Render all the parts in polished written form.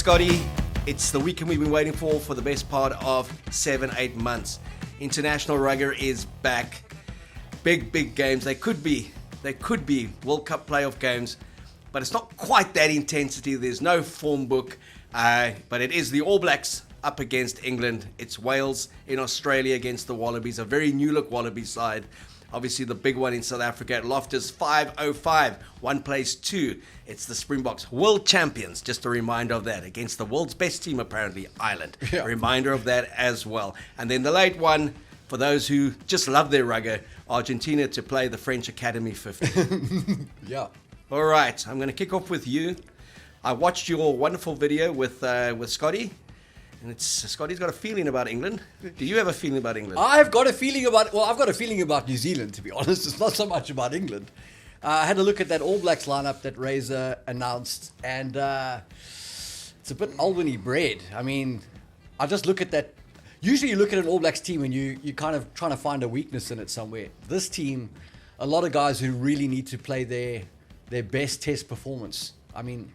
Scotty, it's the weekend we've been waiting for the best part of 7-8 months. International rugby is back. Big games. They could be World Cup playoff games, but it's not quite that intensity. There's no form book, but it is the All Blacks up against England. It's Wales in Australia against the Wallabies, a very new look Wallaby side. Obviously the big one in South Africa at Loftus 505, one place two. It's the Springboks, world champions, just a reminder of that, against the world's best team apparently, Ireland. Yeah. A reminder of that as well. And then the late one, for those who just love their rugby, Argentina to play the French Academy 50. Yeah. All right, I'm going to kick off with you. I watched your wonderful video with Scotty. And Scotty's got a feeling about England. Do you have a feeling about England? I've got a feeling about New Zealand, to be honest. It's not so much about England. I had a look at that All Blacks lineup that Razor announced, and it's a bit Albany bred. I mean, I just look at that. Usually you look at an All Blacks team and you kind of trying to find a weakness in it somewhere. This team, a lot of guys who really need to play their best test performance. I mean,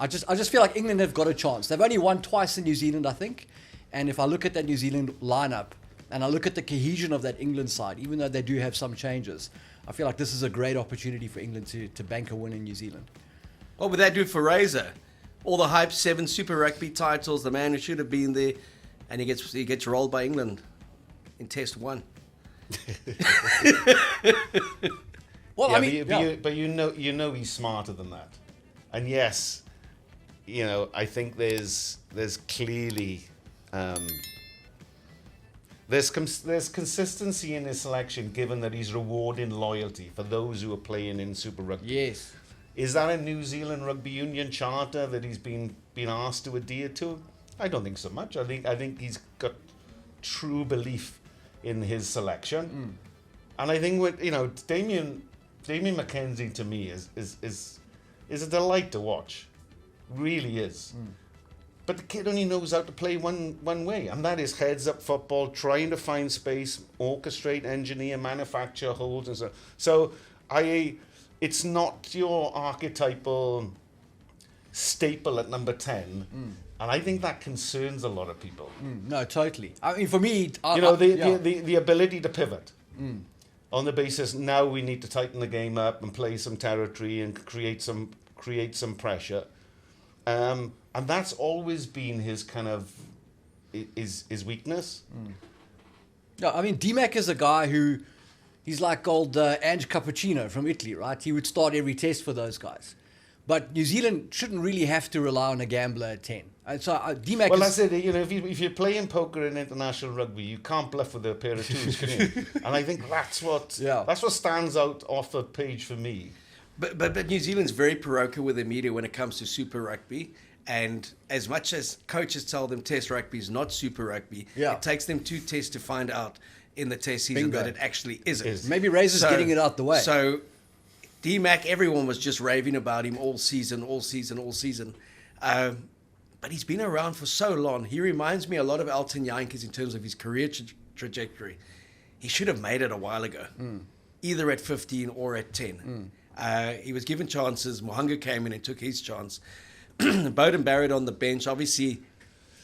I just feel like England have got a chance. They've only won twice in New Zealand, I think. And if I look at that New Zealand lineup and I look at the cohesion of that England side, even though they do have some changes, I feel like this is a great opportunity for England to bank a win in New Zealand. What would that do for Razor? All the hype, 7 Super Rugby titles, the man who should have been there, and he gets rolled by England in Test 1. Well, yeah, I mean, but you know he's smarter than that. And yes, you know, I think there's clearly there's consistency in his selection, given that he's rewarding loyalty for those who are playing in Super Rugby. Yes. Is that a New Zealand Rugby Union charter that he's been asked to adhere to? I don't think so much. I think he's got true belief in his selection, and I think with Damien McKenzie to me is a delight to watch. Really is. But the kid only knows how to play one way, and that is heads up football, trying to find space, orchestrate, engineer, manufacture holds and so. So it's not your archetypal staple at number 10, and I think that concerns a lot of people. No, totally. I mean, for me, the ability to pivot. On the basis now we need to tighten the game up and play some territory and create some pressure, and that's always been his kind of his weakness. No, I mean, D-Mac is a guy who he's like old Ange Cappuccino from Italy, right? He would start every test for those guys, but New Zealand shouldn't really have to rely on a gambler at 10. And so D-Mac. Well, that's it. You know, if you're playing poker in international rugby, you can't bluff with a pair of twos, can you? And I think that's what stands out off the page for me. But New Zealand's very parochial with the media when it comes to Super Rugby. And as much as coaches tell them Test Rugby is not Super Rugby, it takes them 2 tests to find out in the Test season that it actually isn't. Maybe Razor's getting it out the way. So D-Mac, everyone was just raving about him all season. But he's been around for so long. He reminds me a lot of Elton Jantjies in terms of his career trajectory. He should have made it a while ago, either at 15 or at 10. He was given chances. Mohanga came in and took his chance. Bowden Barrett on the bench. Obviously,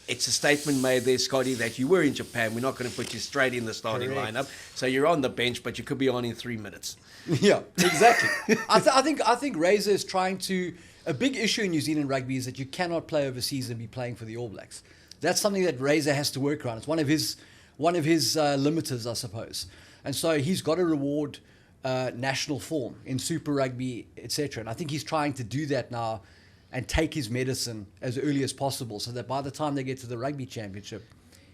it's a statement made there, Scotty, that you were in Japan. We're not going to put you straight in the starting lineup. So you're on the bench, but you could be on in 3 minutes. Yeah, exactly. I think Razor is trying to. A big issue in New Zealand rugby is that you cannot play overseas and be playing for the All Blacks. That's something that Razor has to work around. It's one of his limiters, I suppose. And so he's got to reward national form in Super Rugby, etc. And I think he's trying to do that now and take his medicine as early as possible, so that by the time they get to the Rugby Championship,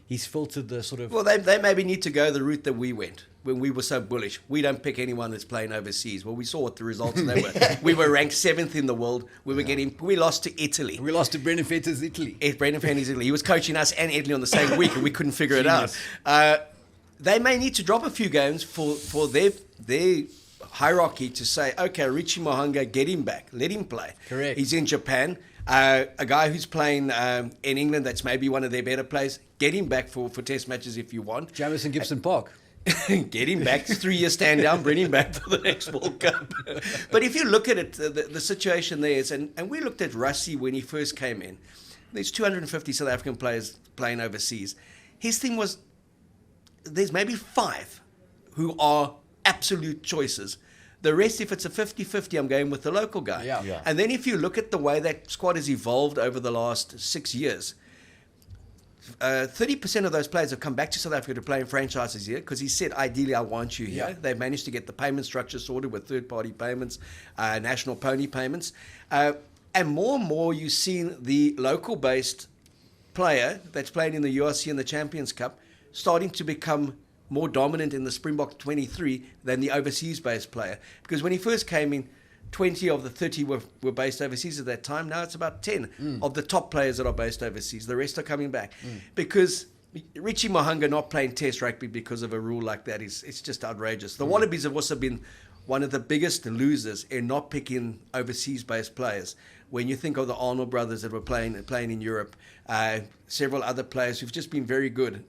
he's filtered the sort of... Well, they maybe need to go the route that we went when we were so bullish. We don't pick anyone that's playing overseas. Well, we saw what the results they were. We were ranked 7th in the world. We lost to Italy. We lost to Brendan Fetter's Italy. Brendan Fetter's Italy. He was coaching us and Italy on the same week, and we couldn't figure it out. They may need to drop a few games for their hierarchy to say, okay, Richie Mohanga, get him back. Let him play. Correct. He's in Japan. A guy who's playing in England that's maybe one of their better players, get him back for test matches if you want. Jamison Gibson Park. Get him back, 3-year stand down, bring him back for the next World Cup. But if you look at it, the situation there is, and we looked at Russie when he first came in. there's 250 South African players playing overseas. His thing was, there's maybe 5 who are absolute choices. The rest, if it's a 50-50, I'm going with the local guy. Yeah. And then if you look at the way that squad has evolved over the last 6 years, 30% of those players have come back to South Africa to play in franchises here because he said, ideally, I want you here. Yeah. They've managed to get the payment structure sorted with third-party payments, national pony payments. And more you've seen the local-based player that's playing in the URC and the Champions Cup starting to become more dominant in the Springbok 23 than the overseas-based player. Because when he first came in, 20 of the 30 were based overseas at that time. Now it's about 10 of the top players that are based overseas. The rest are coming back. Because Richie Mohanga not playing Test rugby because of a rule like that it's just outrageous. The Wallabies have also been one of the biggest losers in not picking overseas-based players. When you think of the Arnold brothers that were playing in Europe, several other players who've just been very good,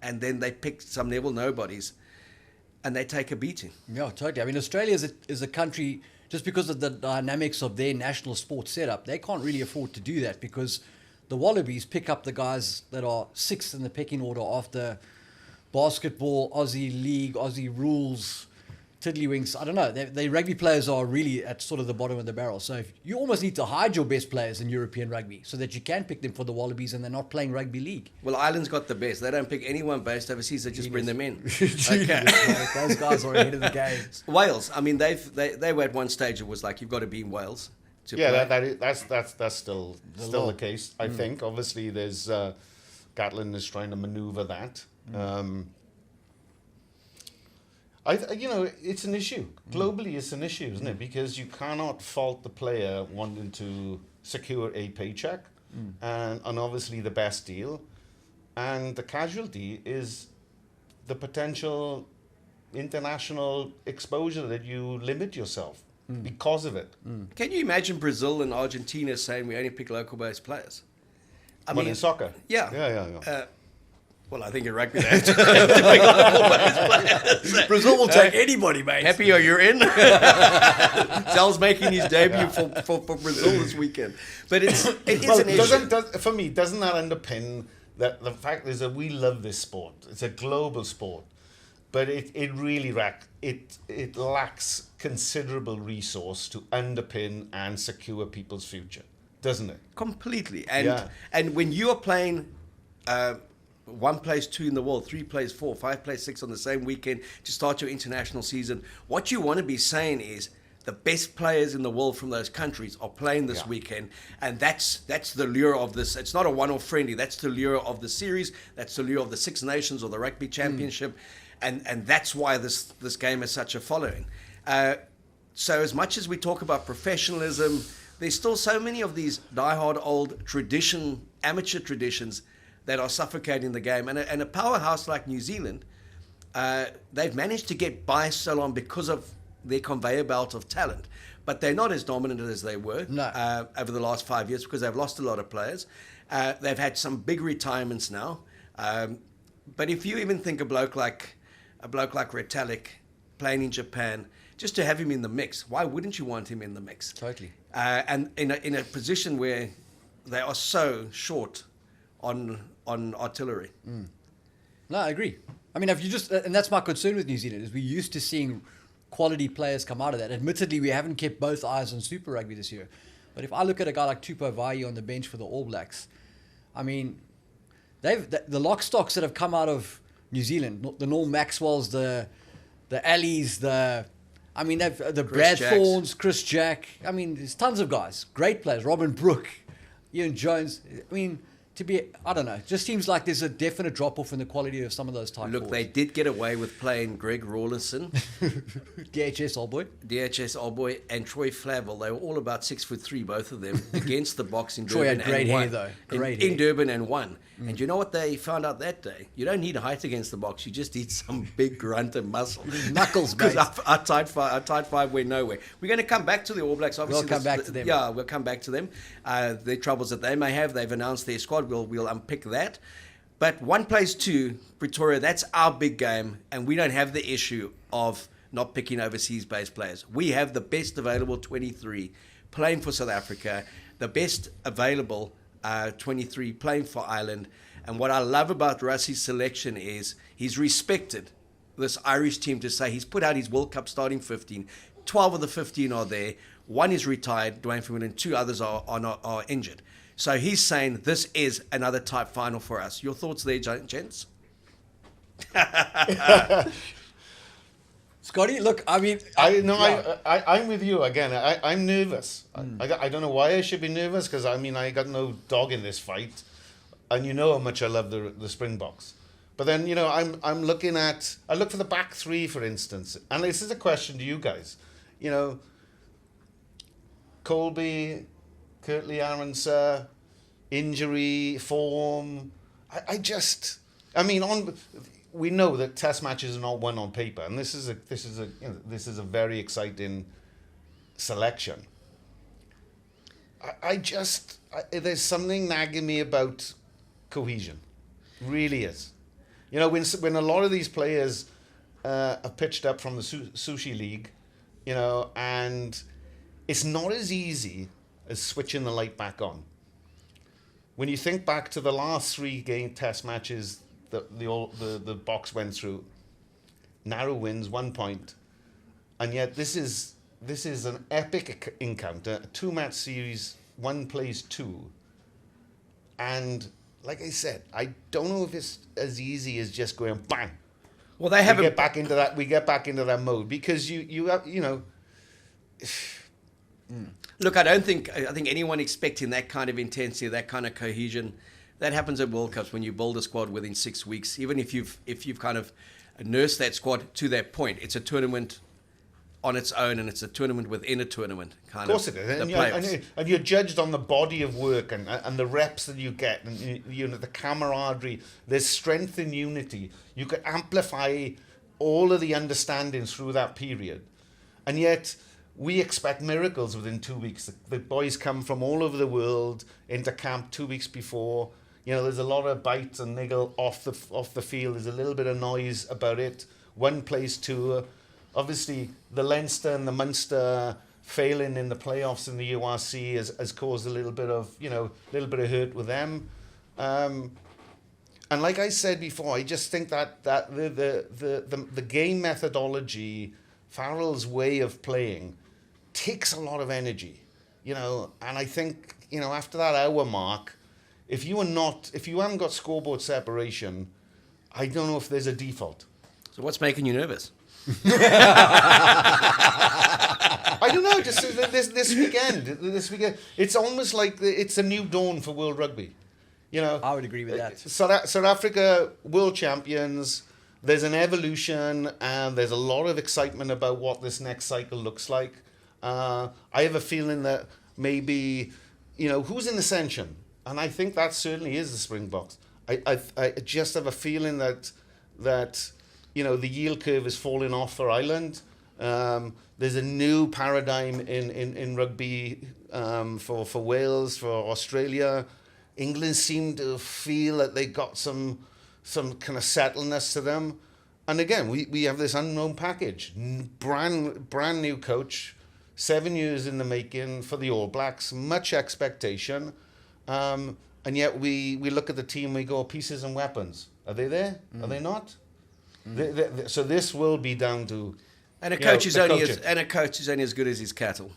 and then they pick some level nobodies, and they take a beating. Yeah, totally. I mean, Australia is a country, just because of the dynamics of their national sports setup, they can't really afford to do that because the Wallabies pick up the guys that are 6th in the pecking order after basketball, Aussie League, Aussie rules, tiddlywinks. I don't know. They rugby players are really at sort of the bottom of the barrel. So you almost need to hide your best players in European rugby so that you can pick them for the Wallabies and they're not playing rugby league. Well, Ireland's got the best. They don't pick anyone based overseas. They just bring them in. Okay. Those guys are ahead of the game. Wales. I mean, they were at one stage. It was like you've got to be in Wales to play. That's still the case. I think obviously there's Gatlin is trying to maneuver that. It's an issue. Globally, it's an issue, isn't it? Because you cannot fault the player wanting to secure a paycheck and obviously the best deal. And the casualty is the potential international exposure that you limit yourself because of it. Can you imagine Brazil and Argentina saying we only pick local-based players? I In soccer. Yeah. Yeah. Well, I think in rugby they have to pick local-based players. Brazil will take anybody, mate. Happy or you're in? Zels making his debut for Brazil this weekend. But it is an issue. For me, doesn't that underpin that the fact is that we love this sport? It's a global sport, but it really lacks considerable resource to underpin and secure people's future, doesn't it? Completely. And when you are playing 1 plays 2 in the world, 3 plays 4, 5 plays 6 on the same weekend to start your international season, what you want to be saying is the best players in the world from those countries are playing this weekend, and that's the lure of this. It's not a one-off friendly. That's the lure of the series. That's the lure of the Six Nations or the Rugby Championship, and that's why this game has such a following. So as much as we talk about professionalism, there's still so many of these diehard old amateur traditions that are suffocating the game. And a powerhouse like New Zealand, they've managed to get by so long because of their conveyor belt of talent. But they're not as dominant as they were over the last 5 years because they've lost a lot of players. They've had some big retirements now. But if you even think a bloke like Retallick playing in Japan, just to have him in the mix, why wouldn't you want him in the mix? Totally. And in a position where they are so short on artillery. No, I agree. I mean, and that's my concern with New Zealand, is we're used to seeing quality players come out of that. Admittedly, we haven't kept both eyes on Super Rugby this year. But if I look at a guy like Tupou Vaa'i on the bench for the All Blacks, I mean, the lock stocks that have come out of New Zealand, the Norm Maxwells, the Allies, the Brad Thorns, Chris Jack. I mean, there's tons of guys, great players. Robin Brooke, Ian Jones. I mean, I don't know, it just seems like there's a definite drop-off in the quality of some of those type Look, forwards. they did get away with playing Greg Rawlinson, DHS old boy, and Troy Flavel. They were all about 6'3", both of them, against the Boks in Durban. Troy had great and hair, won. though. In Durban and won. And you know what they found out that day? You don't need height against the Boks. You just need some big grunt and muscle. Knuckles, mate. Because our tight five went nowhere. We're going to come back to the All Blacks. Obviously, We'll come back to them. Yeah, we'll come back to them. The troubles that they may have. They've announced their squad. We'll unpick that. But 1 plays 2, Pretoria, that's our big game. And we don't have the issue of not picking overseas-based players. We have the best available 23 playing for South Africa, the best available 23, playing for Ireland. And what I love about Russie's selection is he's respected this Irish team to say he's put out his World Cup starting 15. 12 of the 15 are there. One is retired, Dwayne Vermeulen, and 2 others are injured. So he's saying this is another type final for us. Your thoughts there, gents? Scotty, look, I mean... I'm with you again. I'm nervous. I don't know why I should be nervous, because, I mean, I got no dog in this fight. And you know how much I love the Springboks. But then, you know, I'm looking at... I look for the back three, for instance. And this is a question to you guys. You know, Colby, Kirtley, Aronsa, injury, form. We know that test matches are not won on paper, and this is a very exciting selection. There's something nagging me about cohesion, really is. You know, when a lot of these players are pitched up from the Sushi League, you know, and it's not as easy as switching the light back on. When you think back to the last 3 game test matches that the Boks went through, narrow wins, 1 point, and yet this is an epic encounter, a 2-match series, 1 plays 2, and like I said, I don't know if it's as easy as just going bang. Well, they have we get back into that mode, because you have, you know. Look, I think anyone expecting that kind of intensity, that kind of cohesion, that happens at World Cups when you build a squad within 6 weeks. Even if you've kind of nursed that squad to that point, it's a tournament on its own, and it's a tournament within a tournament. Of course it is, and you're judged on the body of work and the reps that you get, and you know, the camaraderie. There's strength in unity. You can amplify all of the understandings through that period, and yet we expect miracles within 2 weeks. The boys come from all over the world into camp 2 weeks before. You know, there's a lot of bite and niggle off the field. There's a little bit of noise about it. 1 plays 2. Obviously, the Leinster and the Munster failing in the playoffs in the URC has caused a little bit of hurt with them. And like I said before, I just think that the game methodology, Farrell's way of playing, takes a lot of energy, you know. And I think, you know, after that hour mark, if you haven't got scoreboard separation, I don't know if there's a default. So what's making you nervous? I don't know. Just this weekend, it's almost like it's a new dawn for World Rugby. You know, I would agree with that. South Africa, world champions. There's an evolution, and there's a lot of excitement about what this next cycle looks like. I have a feeling that maybe, you know, who's in ascension, and I think that certainly is the Springboks. I just have a feeling that you know, the yield curve is falling off for Ireland. There's a new paradigm in rugby for Wales, for Australia. England seem to feel that they got some kind of settledness to them. And again, we have this unknown package. Brand new coach, 7 years in the making for the All Blacks, much expectation. And yet we look at the team, we go, pieces and weapons. Are they there? Are they not? So this will be down to, and a coach is only as good as his cattle.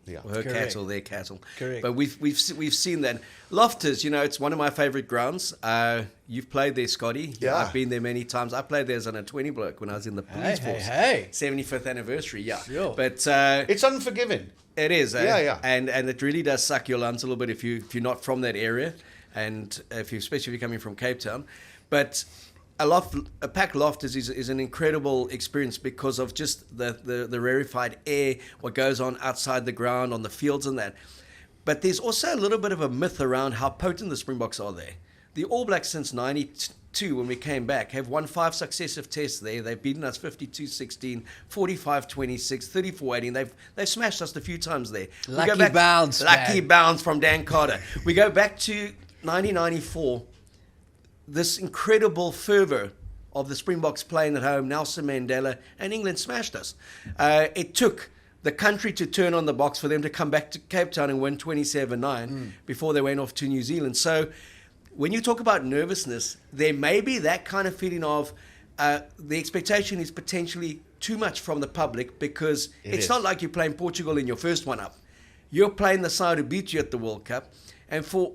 Yeah, or her Correct. cattle, their cattle. Correct. But we've seen that. Loftus, you know, it's one of my favourite grounds. You've played there, Scotty. Yeah. I've been there many times. I played there as an under-20 bloke when I was in the police force. Hey. 75th anniversary, yeah. Sure. But it's unforgiving. it is. Yeah. And it really does suck your lungs a little bit if you're not from that area, and especially if you're coming from Cape Town. But a packed Loftus is an incredible experience because of just the rarefied air, what goes on outside the ground, on the fields and that. But there's also a little bit of a myth around how potent the Springboks are there. The All Blacks since 92, when we came back, have won 5 successive tests there. They've beaten us 52-16, 45-26, 34-18. They've smashed us a few times there. Lucky bounce from Dan Carter. We go back to 1994. This incredible fervour of the Springboks playing at home, Nelson Mandela, and England smashed us. It took the country to turn on the Boks for them to come back to Cape Town and win 27-9 before they went off to New Zealand. So when you talk about nervousness, there may be that kind of feeling of the expectation is potentially too much from the public, because it's not like you're playing Portugal in your first one up. You're playing the side who beat you at the World Cup. And for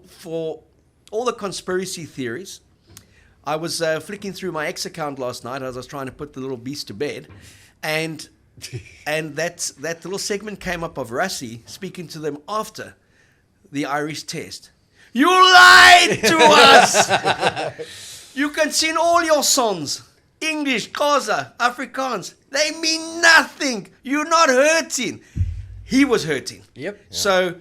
all the conspiracy theories, I was flicking through my X account last night as I was trying to put the little beast to bed, and that little segment came up of Rassie speaking to them after the Irish test. You lied to us! You can sing all your songs, English, Xhosa, Afrikaans. They mean nothing. You're not hurting. He was hurting. Yep. So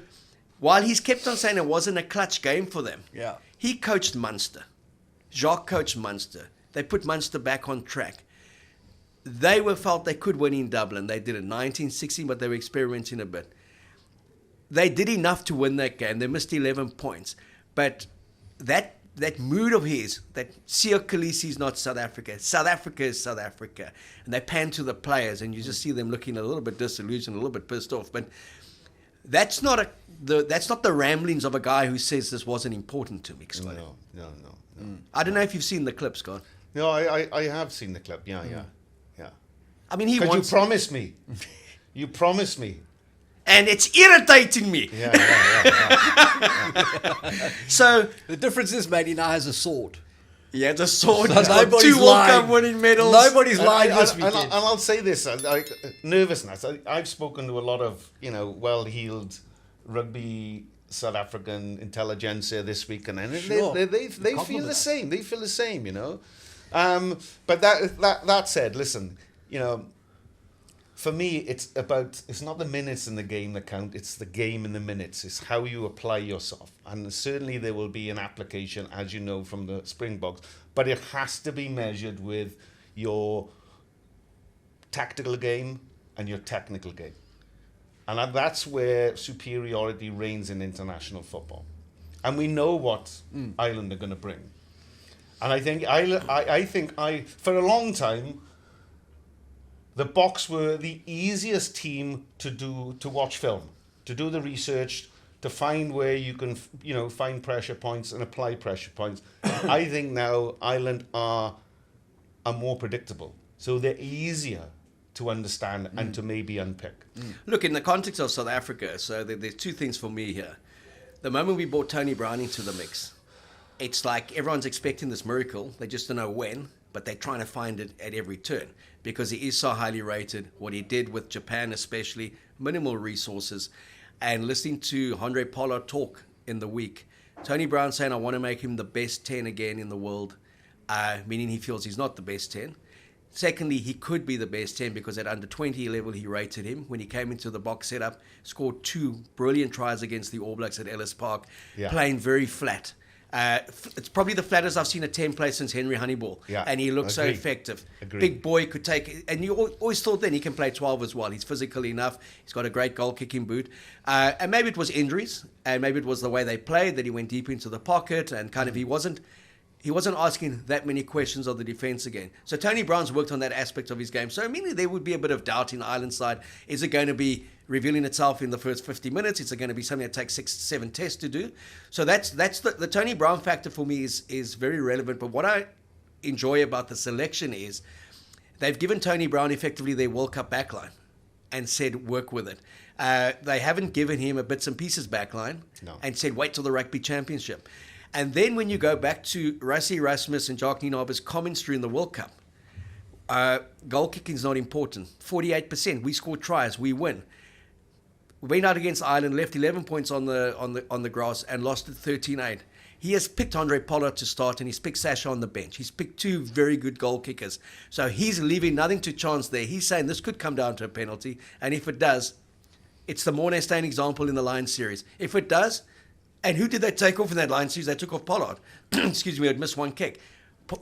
while he's kept on saying it wasn't a clutch game for them, he coached Munster. Jacques coached Munster. They put Munster back on track. They felt they could win in Dublin. They did it 19-16, but they were experimenting a bit. They did enough to win that game. They missed 11 points. But that mood of his, that Siya Kolisi is not South Africa. South Africa is South Africa. And they pan to the players, and you just see them looking a little bit disillusioned, a little bit pissed off. But that's not the ramblings of a guy who says this wasn't important to me. No. I don't know if you've seen the clip, Scott. No, I have seen the clip. Yeah. I mean, you promised me. You promised me. And it's irritating me. Yeah. So the difference is, mate, he now has a sword. Yeah, the sword. So nobody's 2 World lying. Cup winning medals. Nobody's lying this weekend. And I'll say this: nervousness. I've spoken to a lot of well-heeled rugby South African intelligentsia this week, and they feel the same. They feel the same, But that said, listen, for me, it's not the minutes in the game that count, it's the game in the minutes. It's how you apply yourself. And certainly there will be an application, as you know, from the Springboks, but it has to be measured with your tactical game and your technical game. And that's where superiority reigns in international football. And we know what Ireland are going to bring. And I think for a long time, the Boks were the easiest team to watch film, to do the research, to find where you can, find pressure points and apply pressure points. I think now Ireland are more predictable, so they're easier to understand and to maybe unpick. Look, in the context of South Africa, so there's 2 things for me here. The moment we brought Tony Brown into the mix, it's like everyone's expecting this miracle. They just don't know when, but they're trying to find it at every turn, because he is so highly rated. What he did with Japan especially, minimal resources. And listening to Andre Pollard talk in the week, Tony Brown saying, I want to make him the best 10 again in the world, meaning he feels he's not the best 10. Secondly, he could be the best 10 because at under 20 level he rated him. When he came into the Boks setup, scored 2 brilliant tries against the All Blacks at Ellis Park, playing very flat. It's probably the flattest I've seen a 10 play since Henry Honeyball. And he looked so effective. Big boy, could take, and you always thought then he can play 12 as well. He's physical enough. He's got a great goal kicking boot. And maybe it was injuries, and maybe it was the way they played, that he went deep into the pocket, and kind of he wasn't asking that many questions of the defense again. So Tony Brown's worked on that aspect of his game. So immediately there would be a bit of doubt in the Ireland side. Is it going to be revealing itself in the first 50 minutes? Is it going to be something that takes 6-7 tests to do? So that's the Tony Brown factor for me is very relevant. But what I enjoy about the selection is they've given Tony Brown effectively their World Cup backline and said work with it. They haven't given him a bits and pieces backline and said wait till the Rugby Championship. And then when you go back to Rassie Erasmus and Jacques Nienaber's comments during the World Cup, goal kicking is not important. 48%. We score tries. We win. We went out against Ireland, left 11 points on the grass, and lost at 13-8. He has picked Andre Pollard to start, and he's picked Sasha on the bench. He's picked 2 very good goal kickers. So he's leaving nothing to chance there. He's saying this could come down to a penalty, and if it does, it's the Morné Steyn example in the Lions series. If it does. And who did they take off in that line series? They took off Pollard. Excuse me, had missed 1 kick.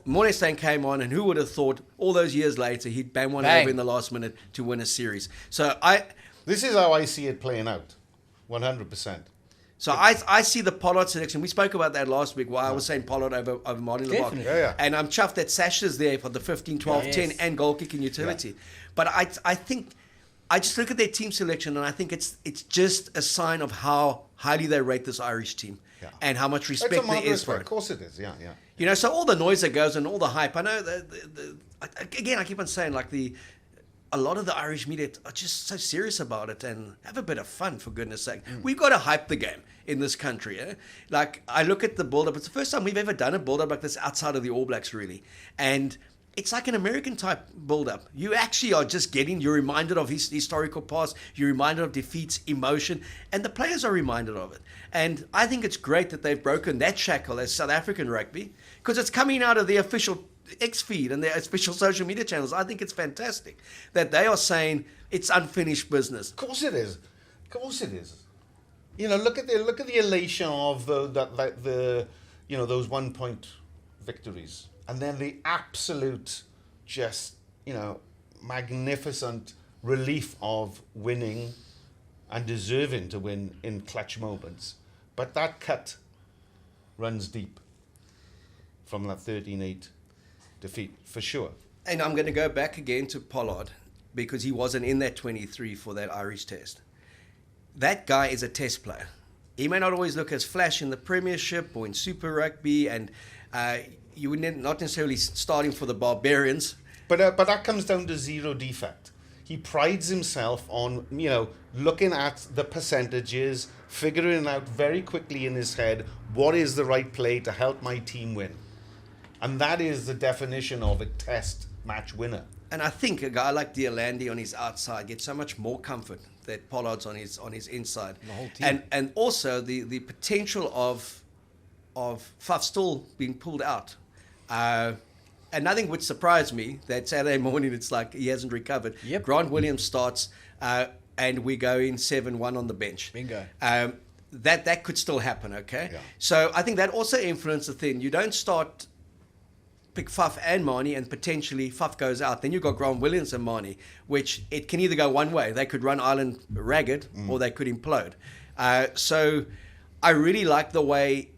Morné Steyn came on, and who would have thought all those years later he'd bang one over in the last minute to win a series? So this is how I see it playing out, 100%. So I see the Pollard selection. We spoke about that last week while I was saying Pollard over Martin Lebach. Yeah. And I'm chuffed that Sasha's there for the 15, 12, 10 and goal kicking utility. But I think I just look at their team selection, and I think it's just a sign of how highly they rate this Irish team, Yeah. and how much It's a respect there marvelous is for way. Of it. course it is. Yeah, yeah. You know, so all the noise that goes and all the hype. I know again, I keep on saying, like, a lot of the Irish media are just so serious about it, and have a bit of fun, for goodness sake. We've got to hype the game in this country. Eh? Like, I look at the build-up. It's the first time we've ever done a build-up like this outside of the All Blacks, really. And it's like an American type build-up. You actually are just you're reminded of his historical past, you're reminded of defeats, emotion, and the players are reminded of it. And I think it's great that they've broken that shackle as South African rugby, because it's coming out of the official X feed and their official social media channels. I think it's fantastic that they are saying it's unfinished business. Of course it is. Of course it is. You know, look at the elation of the those 1 point victories, and then the absolute just magnificent relief of winning and deserving to win in clutch moments. But that cut runs deep from that 13-8 defeat, for sure. And I'm going to go back again to Pollard, because he wasn't in that 23 for that Irish test. That guy is a test player. He may not always look as flash in the Premiership or in Super Rugby, and you would not necessarily starting for the Barbarians. But that comes down to zero defect. He prides himself on, looking at the percentages, figuring out very quickly in his head what is the right play to help my team win. And that is the definition of a test match winner. And I think a guy like Deolandi on his outside gets so much more comfort that Pollard's on his inside. The whole team. And also the potential of Faf still being pulled out. And nothing would surprise me that Saturday morning it's like he hasn't recovered. Yep. Grant Williams starts and we go in 7-1 on the bench. Bingo. That could still happen, okay? Yeah. So I think that also influences the thing. You don't pick Faf and Marnie, and potentially Faf goes out. Then you've got Grant Williams and Marnie, which it can either go one way. They could run Ireland ragged, or they could implode. So I really like the way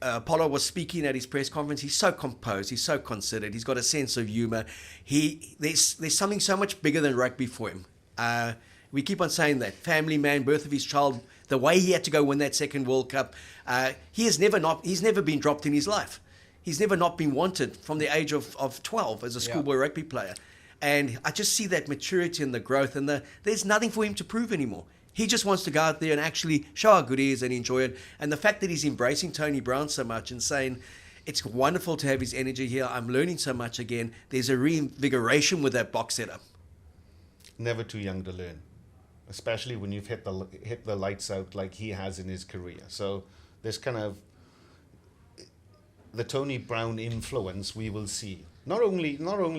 Pollard was speaking at his press conference. He's so composed. He's so considered. He's got a sense of humour. There's something so much bigger than rugby for him. We keep on saying that. Family man, birth of his child, the way he had to go win that second World Cup. He's never been dropped in his life. He's never not been wanted from the age of 12 as a schoolboy rugby player. And I just see that maturity and the growth, and there's nothing for him to prove anymore. He just wants to go out there and actually show how good he is and enjoy it. And the fact that he's embracing Tony Brown so much and saying, it's wonderful to have his energy here. I'm learning so much again. There's a reinvigoration with that box setup. Never too young to learn, especially when you've hit the lights out like he has in his career. So this kind of the Tony Brown influence we will see not only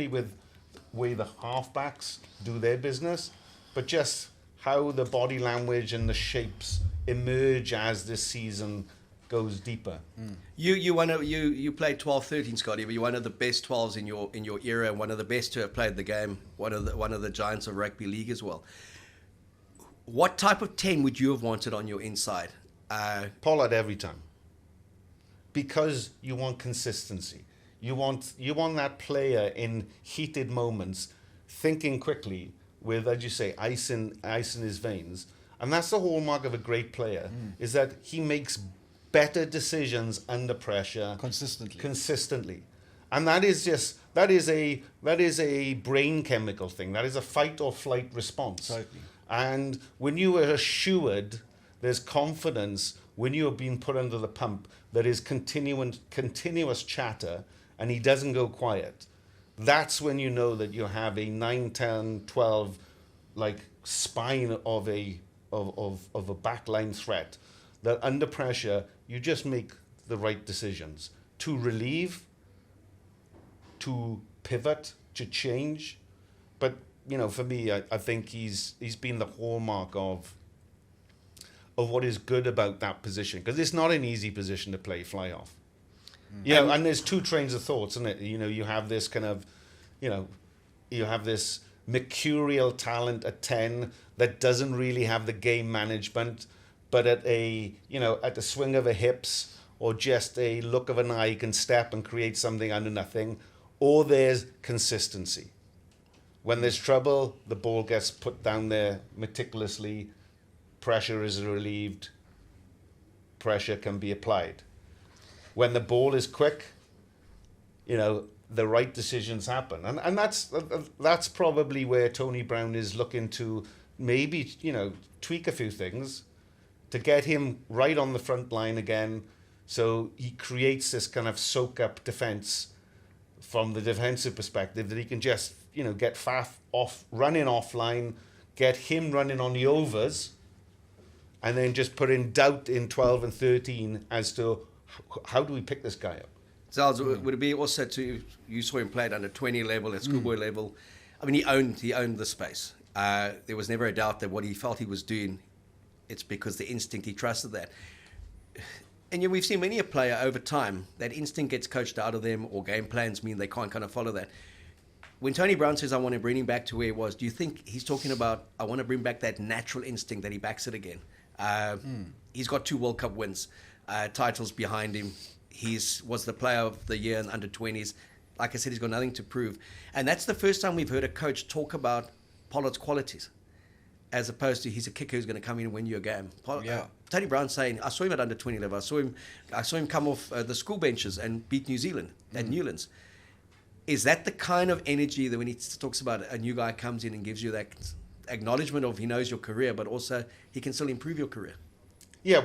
with the way the halfbacks do their business, but just how the body language and the shapes emerge as this season goes deeper. You played 12-13, Scotty, but you're one of the best 12s in your era, one of the best to have played the game, one of the giants of rugby league as well. What type of 10 would you have wanted on your inside? Pollard every time. Because you want consistency. You want that player in heated moments, thinking quickly with, as you say, ice in his veins. And that's the hallmark of a great player, is that he makes better decisions under pressure consistently. And that is a brain chemical thing. That is a fight or flight response. Totally. And when you are assured, there's confidence when you are being put under the pump, that is continuous chatter, and he doesn't go quiet. That's when you know that you have a 9, 10, 12 spine of a backline threat, that under pressure you just make the right decisions to relieve, to pivot, to change. But for me, I think he's been the hallmark of what is good about that position, because it's not an easy position to play fly off. And there's two trains of thoughts, isn't it? You have this kind of, you have this mercurial talent at 10 that doesn't really have the game management, but at the swing of a hips or just a look of an eye can step and create something out of nothing. Or there's consistency, When there's trouble, the ball gets put down there meticulously, pressure is relieved, pressure can be applied. When the ball is quick, the right decisions happen. And that's probably where Tony Brown is looking to maybe, tweak a few things to get him right on the front line again, so he creates this kind of soak-up defence from the defensive perspective that he can just, get Faf running offline, get him running on the overs, and then just put in doubt in 12 and 13 as to how do we pick this guy up. Zels, would it be also you saw him play at under 20 level, at schoolboy level. I mean, he owned the space. There was never a doubt that what he felt he was doing, it's because the instinct, he trusted that. And yet we've seen many a player over time, that instinct gets coached out of them, or game plans mean they can't kind of follow that. When Tony Brown says, I want to bring him back to where he was, do you think he's talking about, I want to bring back that natural instinct that he backs it again? He's got 2 World Cup wins, titles behind him. Was the player of the year in under 20s. Like I said, he's got nothing to prove. And that's the first time we've heard a coach talk about Pollard's qualities, as opposed to he's a kicker who's going to come in and win you a game. Tony Brown saying, I saw him at under 20 level. I saw him come off the school benches and beat New Zealand at Newlands. Is that the kind of energy that when he talks about a new guy comes in and gives you that acknowledgement of he knows your career, but also he can still improve your career? Yeah,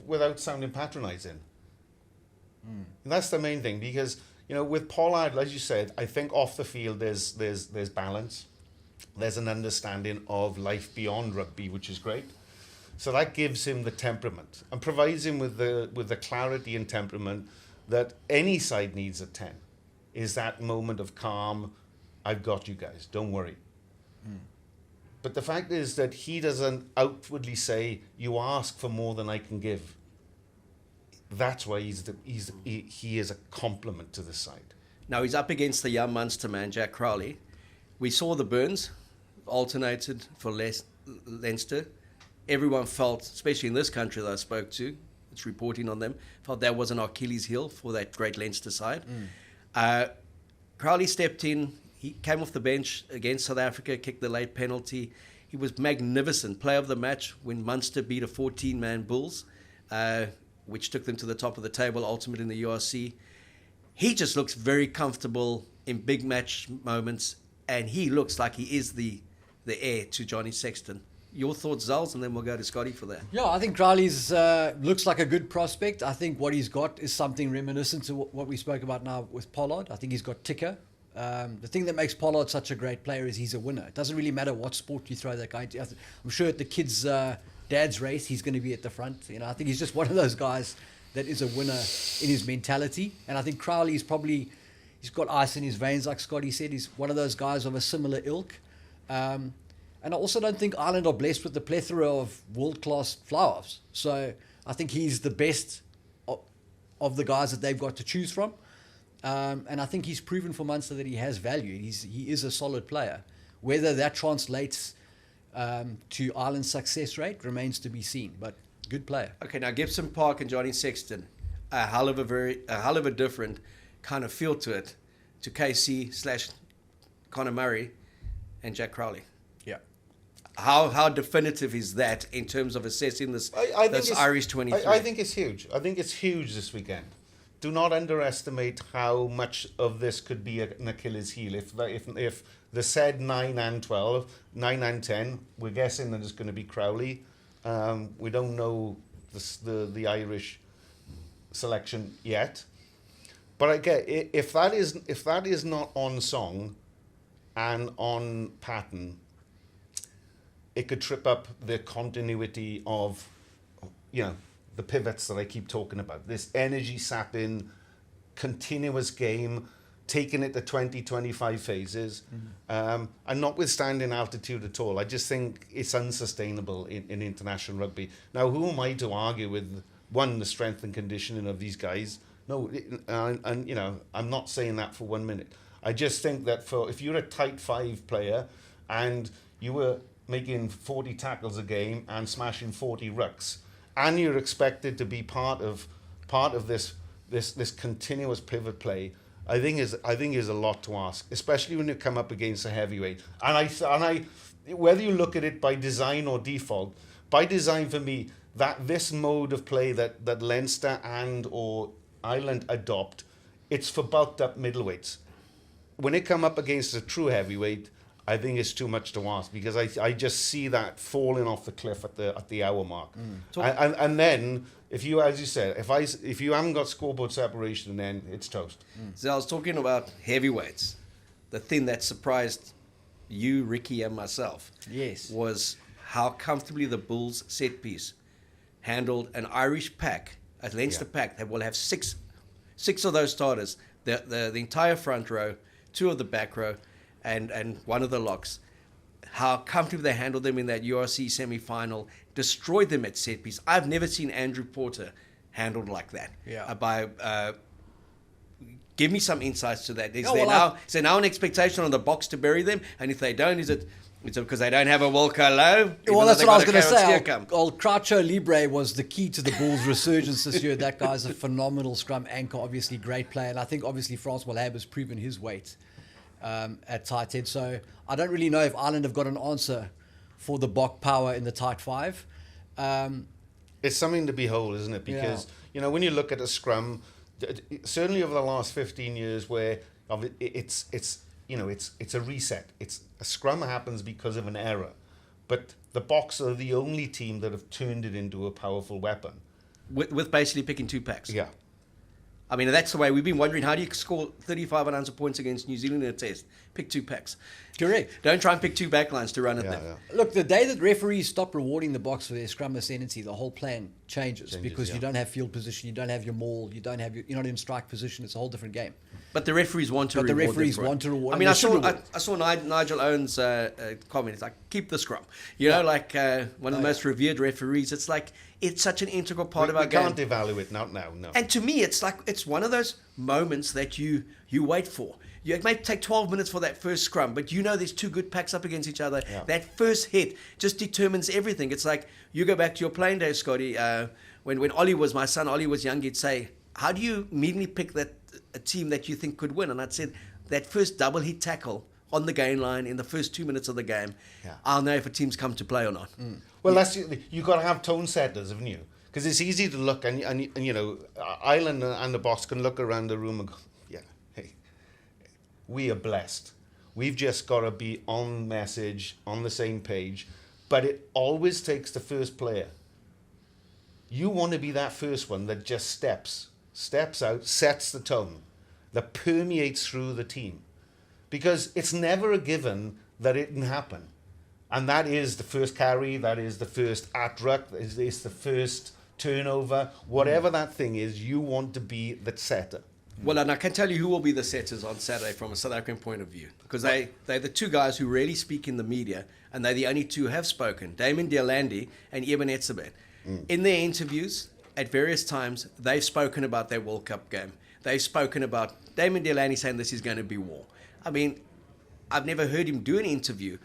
without sounding patronising. And that's the main thing, because with Pollard, as you said, I think off the field there's balance. There's an understanding of life beyond rugby, which is great. So that gives him the temperament and provides him with the clarity and temperament that any side needs at 10. Is that moment of calm, I've got you guys, don't worry. But the fact is that he doesn't outwardly say, you ask for more than I can give. That's why he is a compliment to the side. Now he's up against the young Munster man, Jack Crowley. We saw the Burns alternated for Leinster. Everyone felt, especially in this country that I spoke to, it's reporting on them, felt that was an Achilles heel for that great Leinster side. Crowley stepped in. He came off the bench against South Africa, kicked the late penalty. He was magnificent. Player of the match when Munster beat a 14-man Bulls, which took them to the top of the table, ultimate in the URC. He just looks very comfortable in big match moments, and he looks like he is the heir to Johnny Sexton. Your thoughts, Zels, and then we'll go to Scotty for that. Yeah, I think Crowley's looks like a good prospect. I think what he's got is something reminiscent to what we spoke about now with Pollard. I think he's got ticker. The thing that makes Pollard such a great player is he's a winner. It doesn't really matter what sport you throw that guy into. I'm sure at the kids' dad's race, he's going to be at the front. I think he's just one of those guys that is a winner in his mentality. And I think Crowley's he's got ice in his veins, like Scotty said. He's one of those guys of a similar ilk. And I also don't think Ireland are blessed with the plethora of world-class fly-offs. So I think he's the best of the guys that they've got to choose from. And I think he's proven for Munster that he has value. He is a solid player. Whether that translates to Ireland's success rate remains to be seen, but good player. Okay, now Gibson Park and Johnny Sexton, a hell of a different kind of feel to it, to KC / Conor Murray and Jack Crowley. Yeah. How definitive is that in terms of assessing this Irish 23? I think it's huge. I think it's huge this weekend. Do not underestimate how much of this could be an Achilles heel. If the said 9 and 12, 9 and 10, we're guessing that it's going to be Crowley. We don't know the Irish selection yet. But I get if that is not on song and on pattern, it could trip up the continuity of, the pivots that I keep talking about. This energy sapping, continuous game, taking it to 20, 25 phases, and notwithstanding altitude at all. I just think it's unsustainable in international rugby. Now, who am I to argue with, one, the strength and conditioning of these guys? No, I'm not saying that for 1 minute. I just think that if you're a tight 5 player and you were making 40 tackles a game and smashing 40 rucks, and you're expected to be part of this continuous pivot play, I think is a lot to ask, especially when you come up against a heavyweight. And whether you look at it by design or default, by design for me, that this mode of play that Leinster and or Ireland adopt, it's for bulked up middleweights. When it come up against a true heavyweight, I think it's too much to ask, because I just see that falling off the cliff at the hour mark. And then if you, as you said, if you haven't got scoreboard separation, then it's toast. So I was talking about heavyweights. The thing that surprised you, Ricky, and myself, Yes. was how comfortably the Bulls set piece handled an Irish pack, a Leinster pack that will have six of those starters, the entire front row, 2 of the back row, and 1 of the locks. How comfortably they handled them in that URC semi-final, destroyed them at set piece. I've never seen Andrew Porter handled like that. Yeah. Give me some insights to that. Is there now an expectation on the Boks to bury them? And if they don't, is it because they don't have a Wilco Low? Well, that's what I was going to say. Old Croucho Libre was the key to the Bulls' resurgence this year. That guy's a phenomenal scrum anchor, obviously great player. And I think obviously Francois Lab has proven his weight at tight head. So I don't really know if Ireland have got an answer for the Bok power in the tight 5. It's something to behold, isn't it? Because, when you look at a scrum, certainly over the last 15 years, where it's a reset. It's a scrum happens because of an error, but the Boks are the only team that have turned it into a powerful weapon. With basically picking 2 packs. Yeah. I mean, that's the way we've been wondering, how do you score 35 unanswered points against New Zealand in a test? Pick 2 packs. Correct. Don't try and pick 2 backlines to run at them. Yeah. Look, the day that referees stop rewarding the Boks for their scrum ascendancy, the whole plan changes because you don't have field position, you don't have your maul, you're not in strike position. It's a whole different game. But the referees want to But the reward referees them for it. want to reward. I mean, and I saw Nigel Owens' comment. It's like, keep the scrum. One of the most revered referees. It's like, it's such an integral part of our game. We can't evaluate not now, no. And to me, it's like, it's one of those moments that you wait for. It may take 12 minutes for that first scrum, but there's 2 good packs up against each other. Yeah. That first hit just determines everything. It's like, you go back to your playing days, Scotty. When Ollie was, my son Ollie was young, he'd say, how do you immediately pick a team that you think could win? And I'd said, that first double hit tackle on the gain line in the first 2 minutes of the game, I'll know if a team's come to play or not. Well, you've got to have tone setters, haven't you? Because it's easy to look, and Ireland and the Boks can look around the room and go, hey, we are blessed. We've just got to be on message, on the same page. But it always takes the first player. You want to be that first one that just steps out, sets the tone, that permeates through the team. Because it's never a given that it can happen. And that is the first carry, that is the first at-ruck, it's the first turnover. Whatever that thing is, you want to be the setter. Well, and I can tell you who will be the setters on Saturday from a South African point of view. Because they're the 2 guys who really speak in the media, and they're the only 2 who have spoken, Damon Deolandi and Eben Etzebeth. In their interviews, at various times, they've spoken about their World Cup game. They've spoken about Damon Deolandi saying this is going to be war. I mean, I've never heard him do an interview,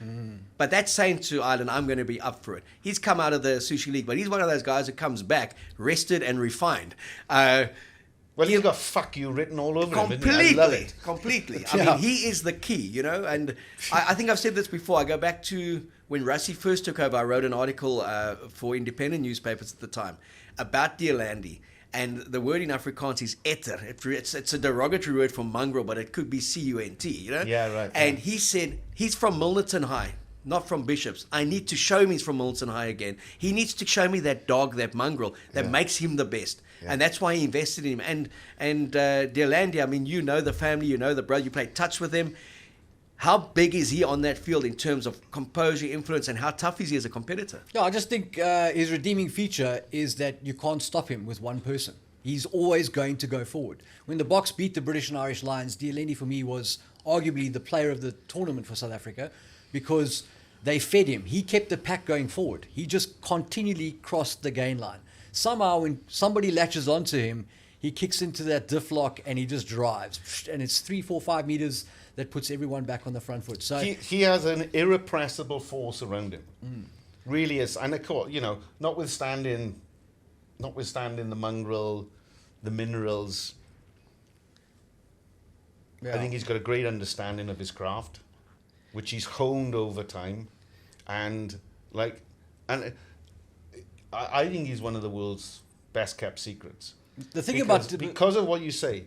but that's saying to Ireland, I'm going to be up for it. He's come out of the Sushi League, but he's one of those guys who comes back rested and refined. Well, he's got "fuck you" written all over him. Completely, I love it. completely. I mean, he is the key, and I think I've said this before. I go back to when Rassie first took over. I wrote an article for independent newspapers at the time about Deolandi. And the word in Afrikaans is etter. It's a derogatory word for mongrel, but it could be cunt, Yeah, right. And he said he's from Milnerton High, not from Bishops. I need to show him he's from Milnerton High again. He needs to show me that dog, that mongrel, that makes him the best. Yeah. And that's why he invested in him. And Deolandi, I mean, the family, the brother, you played touch with him. How big is he on that field in terms of composure, influence, and how tough is he as a competitor? Yeah, I just think his redeeming feature is that you can't stop him with one person. He's always going to go forward. When the Boks beat the British and Irish Lions, Deolandi for me was arguably the player of the tournament for South Africa because they fed him. He kept the pack going forward. He just continually crossed the gain line. Somehow when somebody latches onto him, he kicks into that diff lock and he just drives. And it's 3, 4, 5 meters that puts everyone back on the front foot. So he has an irrepressible force around him. Really is. And of course, notwithstanding the mongrel, the minerals, I think he's got a great understanding of his craft, which he's honed over time, and I think he's one of the world's best kept secrets. The thing because of what you say,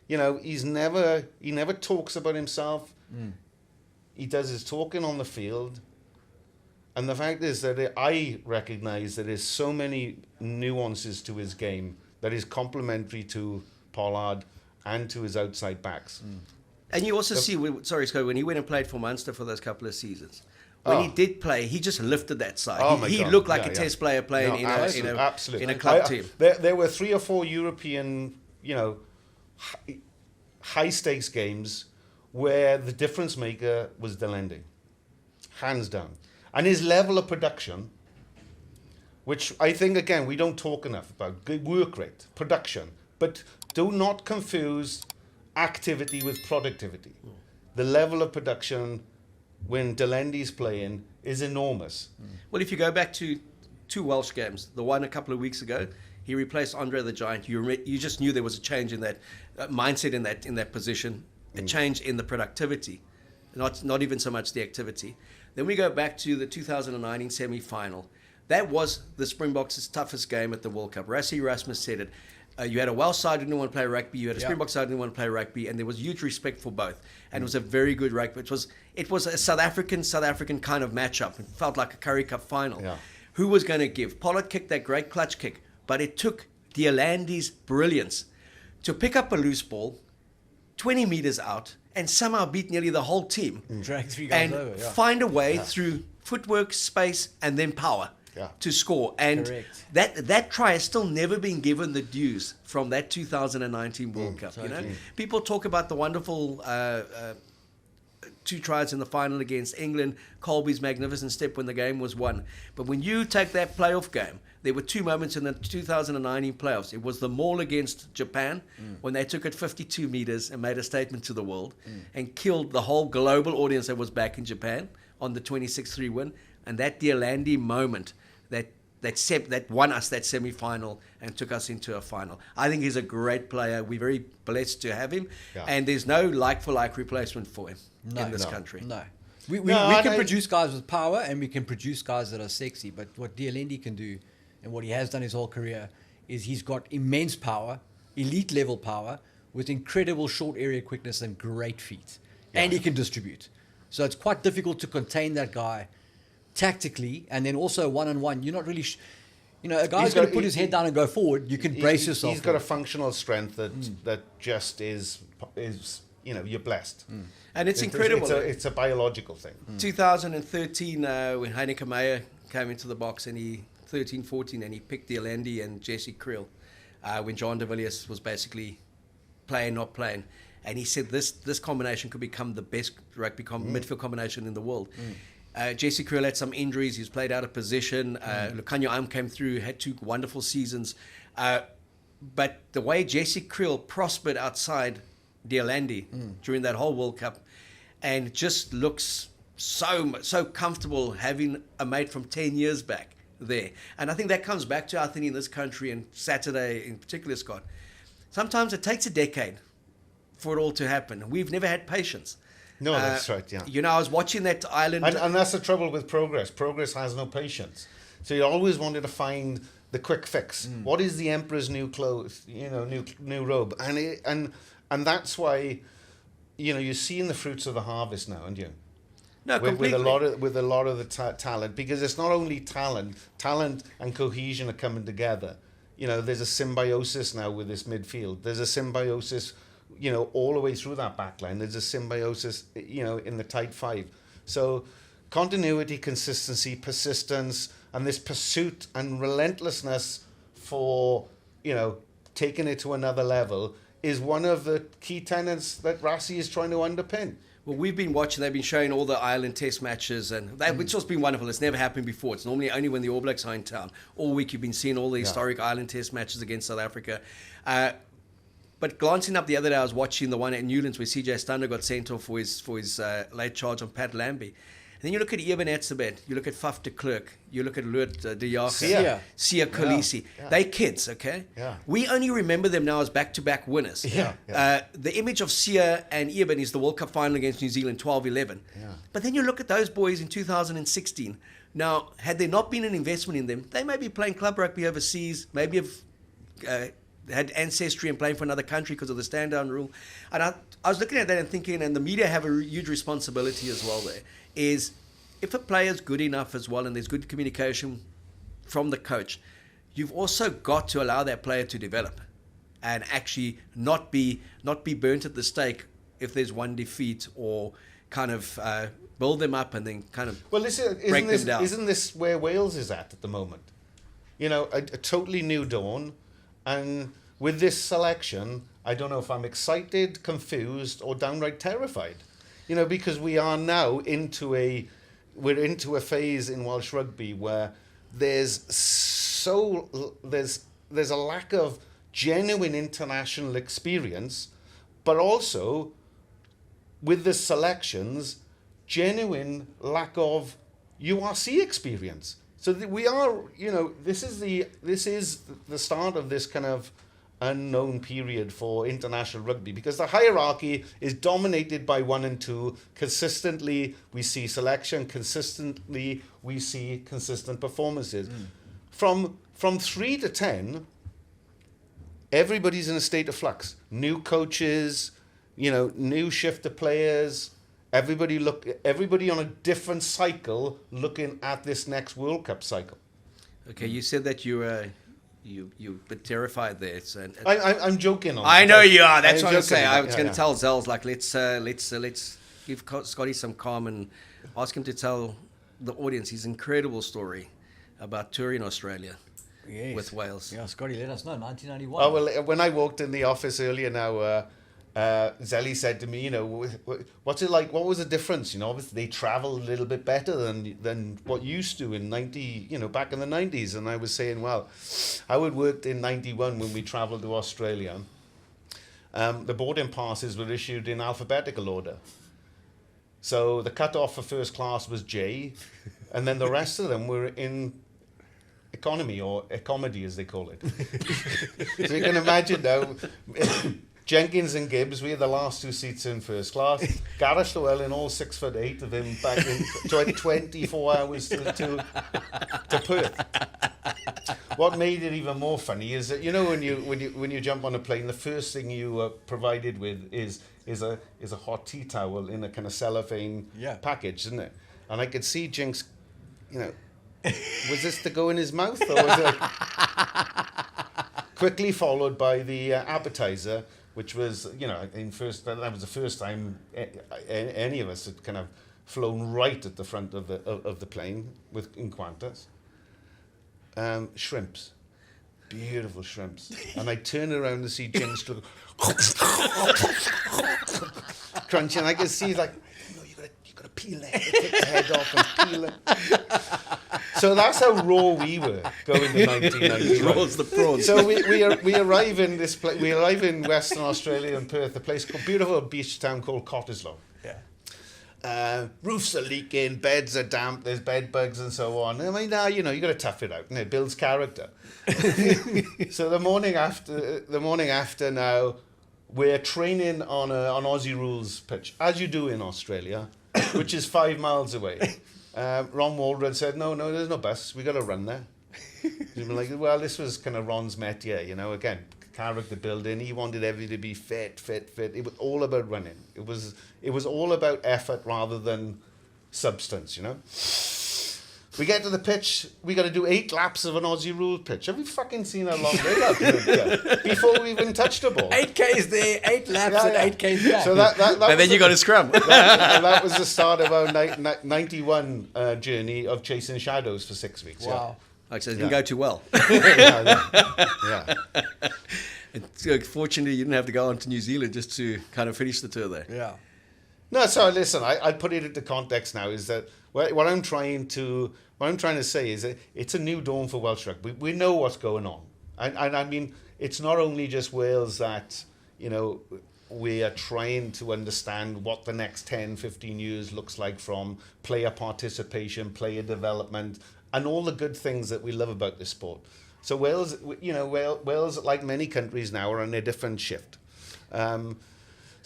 you know, he never talks about himself. He does his talking on the field, and the fact is that I recognise that there's so many nuances to his game that is complementary to Pollard and to his outside backs. And you also see, sorry Scott, when he went and played for Munster for those couple of seasons, when he did play, he just lifted that side. He looked like a test player playing in a club team. There were 3 or 4 European, you know, high stakes games where the difference maker was Delending, hands down. And his level of production, which I think, again, we don't talk enough about, good work rate, production, but do not confuse activity with productivity. The level of production when Delendi's playing is enormous. Well, if you go back to 2 Welsh games, the one a couple of weeks ago, he replaced Andre the Giant. You just knew there was a change in that mindset in that position, a change in the productivity, not even so much the activity. Then we go back to the 2019 semi-final. That was the Springboks' toughest game at the World Cup. Rassie Erasmus said it. You had a Welsh side who didn't want to play rugby. You had a Springbok side who didn't want to play rugby, and there was huge respect for both. And it was a very good rugby. It was a South African kind of matchup. It felt like a Currie Cup final. Yeah. Who was going to give? Pollard kicked that great clutch kick, but it took Delandy's brilliance to pick up a loose ball, 20 meters out, and somehow beat nearly the whole team. Drag 3 guys and over, find a way through footwork, space, and then power. To score. And that try has still never been given the dues from that 2019 World Cup. You know, people talk about the wonderful 2 tries in the final against England, Colby's magnificent step when the game was won. But when you take that playoff game, there were 2 moments in the 2019 playoffs. It was the maul against Japan when they took it 52 meters and made a statement to the world and killed the whole global audience that was back in Japan on the 26-3 win. And that Delandy moment that won us that semi-final and took us into a final. I think he's a great player. We're very blessed to have him, and there's no like-for-like replacement for him in this country. No. We can produce guys with power, and we can produce guys that are sexy, but what Delandy can do, and what he has done his whole career, is he's got immense power, elite level power, with incredible short area quickness and great feet. And he can distribute. So it's quite difficult to contain that guy tactically, and then also one-on-one. You're not really... a guy's going to put his head down and go forward. You can brace yourself. He's got a functional strength that just is you're blessed. And it's incredible. It's a biological thing. 2013, when Heineke Meyer came into the box, and 13-14, and he picked Delandy and Jesse Kriel, when John de Villiers was basically playing, not playing. And he said this combination could become the best rugby midfield combination in the world. Jesse Kriel had some injuries. He was played out of position. Lucanio Am came through, had 2 wonderful seasons. But the way Jesse Kriel prospered outside Delandy during that whole World Cup, and just looks so comfortable having a mate from 10 years back there. And I think that comes back to our thing in this country, and Saturday in particular, Scott. Sometimes it takes a decade for it all to happen. We've never had patience. No, that's right, I was watching that island... And that's the trouble with progress. Progress has no patience. So you always wanted to find the quick fix. What is the emperor's new clothes, new robe? And that's why, you're seeing the fruits of the harvest now, aren't you? No, with a lot of the talent, because it's not only talent and cohesion are coming together. There's a symbiosis now with this midfield. There's a symbiosis... all the way through that backline. There's a symbiosis, in the tight 5. So continuity, consistency, persistence, and this pursuit and relentlessness for, taking it to another level is one of the key tenets that Rassie is trying to underpin. Well, we've been watching, they've been showing all the Ireland test matches, and which has been wonderful. It's never happened before. It's normally only when the All Blacks are in town. All week you've been seeing all the historic Ireland test matches against South Africa. But glancing up the other day, I was watching the one at Newlands where CJ Stander got sent off for his late charge on Pat Lambie. then you look at Eben Etzebeth, you look at Faf de Klerk, you look at Lut de Sia. Sia Kolisi. Yeah. They kids, okay? Yeah. We only remember them now as back-to-back winners. Yeah. The image of Sia and Eben is the World Cup final against New Zealand 12-11. Yeah. But then you look at those boys in 2016. Now, had there not been an investment in them, they may be playing club rugby overseas, maybe have had ancestry and playing for another country because of the stand-down rule. And I was looking at that and thinking, and the media have a huge responsibility as well there, is if a player's good enough as well and there's good communication from the coach, you've also got to allow that player to develop and actually not be burnt at the stake if there's one defeat, or kind of build them up and then kind of break them down. Isn't this where Wales is at the moment? You know, a totally new dawn. And with this selection, I don't know if I'm excited, confused, or downright terrified. You know, because we are now into a phase in Welsh rugby where there's a lack of genuine international experience, but also with the selections, genuine lack of URC experience. So we are, you know, this is the start of this kind of unknown period for international rugby, because the hierarchy is dominated by 1 and 2. Consistently, we see selection. Consistently, we see consistent performances. From 3 to 10, everybody's in a state of flux. New coaches, you know, new shift of players. Everybody on a different cycle, looking at this next World Cup cycle. Okay, you said that you a bit terrified there. So, I'm joking on I that. know you are. That's I'm what I'm saying. joking. I was going to tell Zels, like, let's give Scotty some calm and ask him to tell the audience his incredible story about touring Australia with Wales. Yeah, Scotty, let us know. 1991. Oh, well, when I walked in the office earlier now, Zelly said to me, you know, what's it like? What was the difference? You know, obviously they travel a little bit better than what you used to in back in the 90s. And I was saying, well, how it worked in 91 when we traveled to Australia. The boarding passes were issued in alphabetical order. So the cut-off for first class was J, and then the rest of them were in economy, or ecomedy as they call it. So you can imagine now, Jenkins and Gibbs, we had the last 2 seats in first class. Gareth Llewellyn, all 6'8" of him, back in 24 hours to Perth. What made it even more funny is that, you know, when you jump on a plane, the first thing you are provided with is a hot tea towel in a kind of cellophane package, isn't it? And I could see Jinx, you know, was this to go in his mouth, or was it quickly followed by the appetizer, which was, you know, that was the first time any of us had kind of flown right at the front of the plane in Qantas. Shrimps, beautiful shrimps, and I turn around to see Jinx crunch, and I can see he's like, no, you gotta peel it, take the head off and peel it. So that's how raw we were going to 1991. Raw as the prawns. So we arrive in this place. We arrive in Western Australia in Perth, a place called beautiful beach town called Cottesloe. Yeah. Roofs are leaking, beds are damp, there's bed bugs and so on. I mean, you know, you got to tough it out, and it builds character. So the morning after now, we're training on an Aussie rules pitch, as you do in Australia, which is 5 miles away. Ron Waldron said, no, there's no bus. We got to run there. He's been like, well, this was kind of Ron's métier, you know. Again, character building. He wanted everybody to be fit. It was all about running. It was all about effort rather than substance, you know. We get to the pitch. We got to do 8 laps of an Aussie rule pitch. Have you fucking seen how long they got before we even touched the ball? 8Ks there, 8 laps, and 8Ks back. So that And then you got to scrum. that was the start of our 91 journey of chasing shadows for 6 weeks. Wow. Like, so it didn't go too well. Yeah. Fortunately, you didn't have to go on to New Zealand just to kind of finish the tour there. Yeah. No, so listen, I put it into context now. Is that what I'm trying to say is that it's a new dawn for Welsh rugby. We know what's going on, and I mean, it's not only just Wales that, you know, we are trying to understand what the next 10, 15 years looks like from player participation, player development, and all the good things that we love about this sport. So Wales, Wales, like many countries now, are on a different shift. But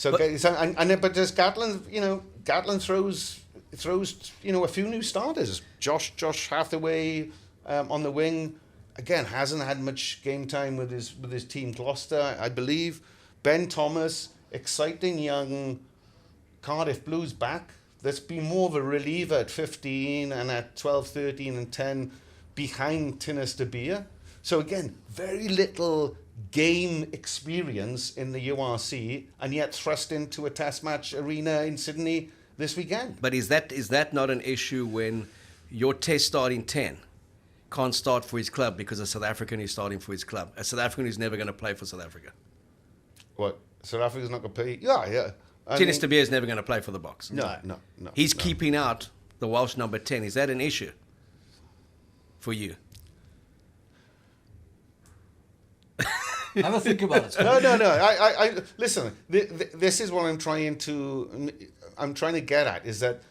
there's Gatland, Gatland throws a few new starters. Josh Hathaway on the wing, again, hasn't had much game time with his team Gloucester, I believe. Ben Thomas, exciting young Cardiff Blues back. That's been more of a reliever at 15 and at 12, 13 and 10 behind Tinus de Beer. So again, very little game experience in the URC, and yet thrust into a test match arena in Sydney this weekend. But is that not an issue when your test starting 10 can't start for his club because a South African is starting for his club? A South African who's never going to play for South Africa. What? South Africa's not going to play? Yeah. Tinus de Beer is never going to play for the Boks. No. He's keeping out the Welsh number 10. Is that an issue for you? Have a think about it. No. I listen. This is what I'm trying to get at, is that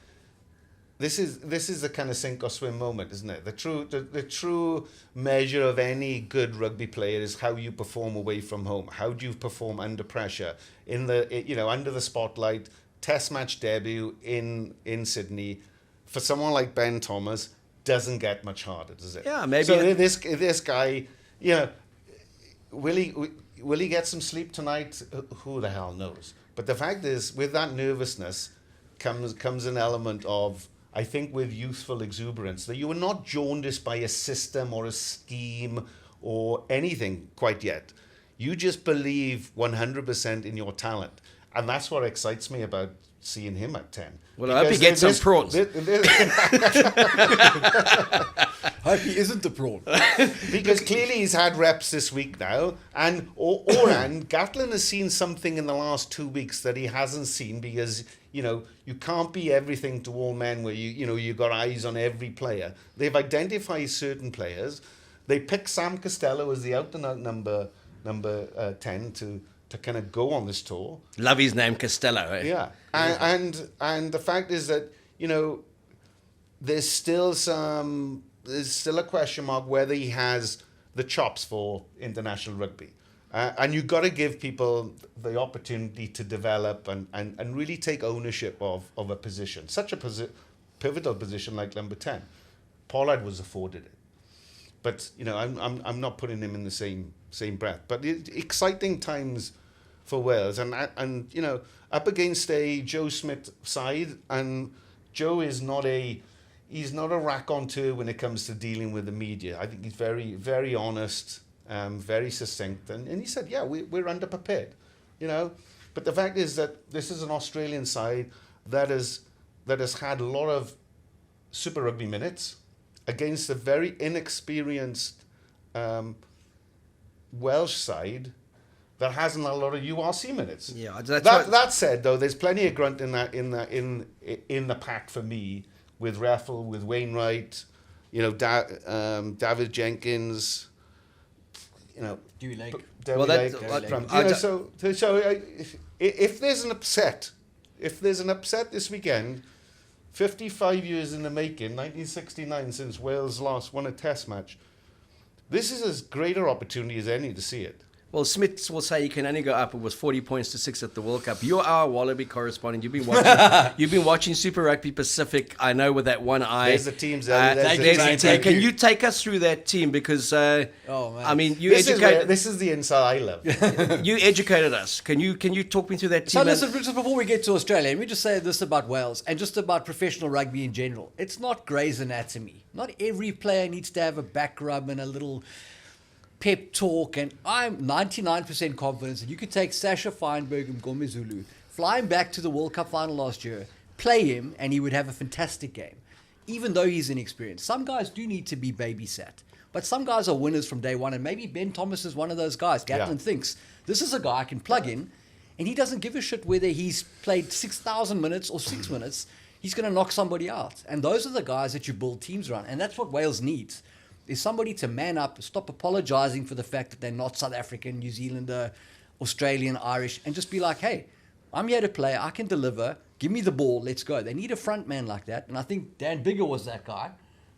this is the kind of sink or swim moment, isn't it? The true measure of any good rugby player is how you perform away from home. How do you perform under pressure under the spotlight? Test match debut in Sydney for someone like Ben Thomas doesn't get much harder, does it? Yeah, maybe. So this guy, will he get some sleep tonight? Who the hell knows? But the fact is, with that nervousness comes an element of, I think, with youthful exuberance, that you are not jaundiced by a system or a scheme or anything quite yet. You just believe 100% in your talent. And that's what excites me about seeing him at 10. Well, I hope he gets some prawns. Hope he isn't a prawn. Because clearly he's had reps this week now, and Oran Gatland has seen something in the last 2 weeks that he hasn't seen, because you can't be everything to all men where you got eyes on every player. They've identified certain players. They picked Sam Costello as the out and out number 10 to kind of go on this tour. Love his name, Costello. Eh? Yeah, and the fact is that there's still a question mark whether he has the chops for international rugby. And you've got to give people the opportunity to develop and really take ownership of a position, such a pivotal position like number 10. Pollard was afforded it, but I'm not putting him in the same breath. But exciting times for Wales, and up against a Joe Schmidt side, and Joe is not a raconteur when it comes to dealing with the media. I think he's very, very honest, very succinct, and he said, yeah, we're underprepared, But the fact is that this is an Australian side that has had a lot of Super Rugby minutes against a very inexperienced Welsh side that hasn't had a lot of URC minutes. Yeah, that said, though, there's plenty of grunt in the pack for me, with Raffle, with Wainwright, David Jenkins, Dewey Lake. If there's an upset, this weekend, 55 years in the making, 1969 since Wales last won a Test match, this is as great an opportunity as any to see it. Well, Smith will say you can only go up. It was 40 points to 6 at the World Cup. You're our Wallaby correspondent. You've been watching Super Rugby Pacific. I know, with that one eye. There's the teams. Can you take us through that team? Because I mean, this is the inside I love. You educated us. Can you talk me through that team? So listen, just before we get to Australia, let me just say this about Wales and just about professional rugby in general. It's not Grey's Anatomy. Not every player needs to have a back rub and a little pep talk, and I'm 99% confident that you could take Sasha Feinberg and Gomez Zulu, fly him back to the World Cup final last year, play him, and he would have a fantastic game, even though he's inexperienced. Some guys do need to be babysat, but some guys are winners from day one, and maybe Ben Thomas is one of those guys. Gatland thinks, this is a guy I can plug in, and he doesn't give a shit whether he's played 6,000 minutes or 6 minutes. He's going to knock somebody out, and those are the guys that you build teams around, and that's what Wales needs. Is somebody to man up, stop apologizing for the fact that they're not South African, New Zealander, Australian, Irish, and just be like, hey, I'm here to play. I can deliver. Give me the ball. Let's go. They need a front man like that. And I think Dan Bigger was that guy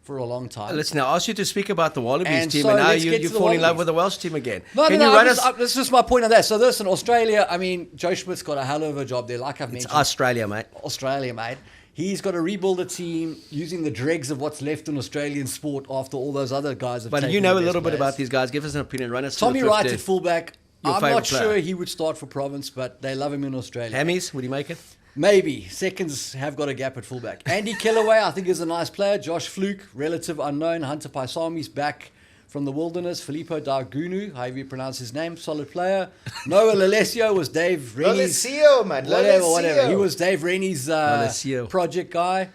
for a long time. Listen, I asked you to speak about the Wallabies And team, so and now let's you get to the fall in love Wallabies. with the Welsh team again. No, Can no, you no. run us? That's just my point on that. So listen, Australia, I mean, Joe Schmidt's got a hell of a job there, like I've It's mentioned. Australia, mate. Australia, mate. He's got to rebuild a team using the dregs of what's left in Australian sport after all those other guys have But taken you know the a best little bit players. about these guys. Give us an opinion. Run us Tommy through the Wright 15. at fullback. Your I'm favourite not player. sure he would start for Province, but they love him in Australia. Hammies, would he make it? Maybe. Seconds have got a gap at fullback. Andy Kellaway, I think, is a nice player. Josh Fluke, relative unknown. Hunter Paisami's back from the wilderness. Filippo Dargunu, however you pronounce his name, solid player. Noah Lalesio was Dave Rennie's... Lalesio, man. Whatever. He was Dave Rennie's Lalesio. project guy.